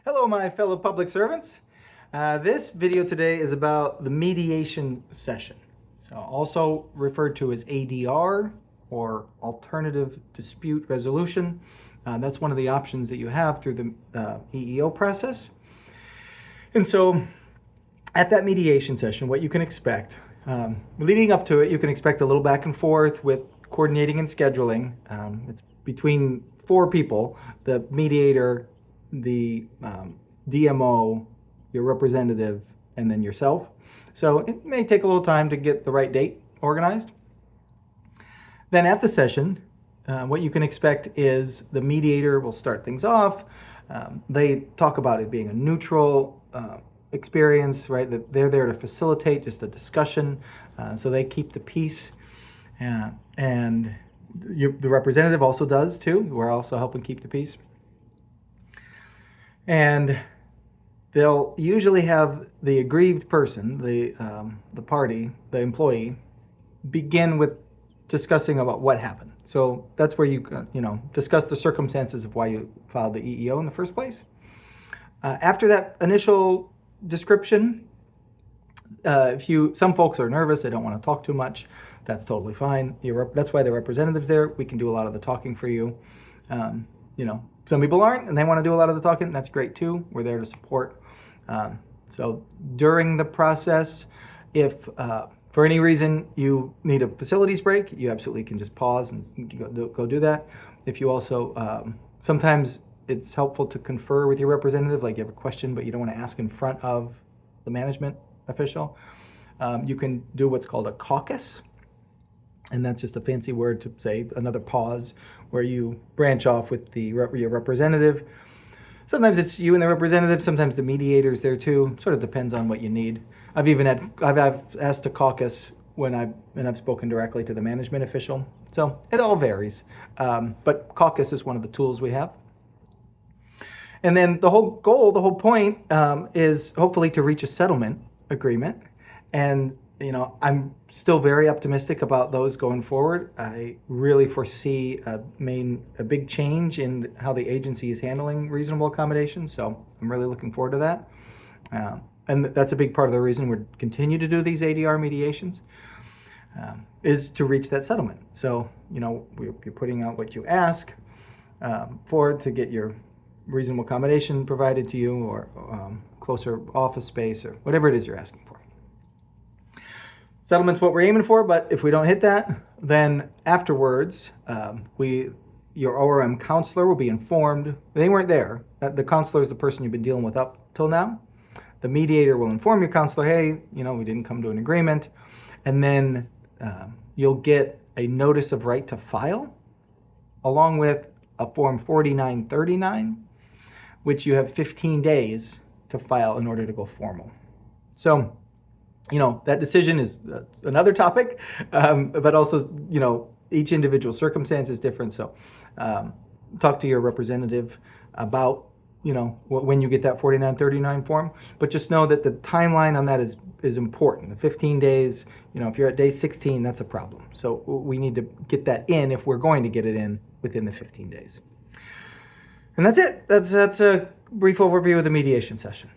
Hello, my fellow public servants. This video today is about the mediation session, so also referred to as ADR, or Alternative Dispute Resolution. That's one of the options that you have through the EEO process. And so at that mediation session, what you can expect, leading up to it, you can expect a little back and forth with coordinating and scheduling. It's between four people: the mediator, the DMO, your representative, and then yourself. So it may take a little time to get the right date organized. Then at the session, what you can expect is the mediator will start things off. They talk about it being a neutral experience, right? That they're there to facilitate just a discussion, so they keep the peace. And the representative also does too. We're also helping keep the peace. And they'll usually have the aggrieved person, the party, the employee, begin with discussing about what happened. So that's where you discuss the circumstances of why you filed the EEO in the first place. After that initial description, some folks are nervous, they don't want to talk too much. That's totally fine. That's why the representative's there. We can do a lot of the talking for you. Some people aren't, and they want to do a lot of the talking. That's great too. We're there to support. So during the process, if for any reason you need a facilities break, you absolutely can just pause and go do that. If you also, sometimes it's helpful to confer with your representative, like you have a question, but you don't want to ask in front of the management official. You can do what's called a caucus. And that's just a fancy word to say another pause, where you branch off with your representative. Sometimes it's you and the representative. Sometimes the mediator's there too. Sort of depends on what you need. I've asked to caucus when I've spoken directly to the management official. So it all varies. But caucus is one of the tools we have. And then the whole point is hopefully to reach a settlement agreement. And I'm still very optimistic about those going forward. I really foresee a big change in how the agency is handling reasonable accommodations. So I'm really looking forward to that. And that's a big part of the reason we continue to do these ADR mediations, is to reach that settlement. So, you're putting out what you ask for to get your reasonable accommodation provided to you, or closer office space, or whatever it is you're asking for. Settlement's what we're aiming for, but if we don't hit that, then afterwards, your ORM counselor will be informed. They weren't there. The counselor is the person you've been dealing with up till now. The mediator will inform your counselor, hey, we didn't come to an agreement. And then you'll get a notice of right to file, along with a Form 4939, which you have 15 days to file in order to go formal. So, that decision is another topic, but also, each individual circumstance is different. So talk to your representative about, when you get that 4939 form. But just know that the timeline on that is important. The 15 days, if you're at day 16, that's a problem. So we need to get that in if we're going to get it in within the 15 days. And that's it. That's a brief overview of the mediation session.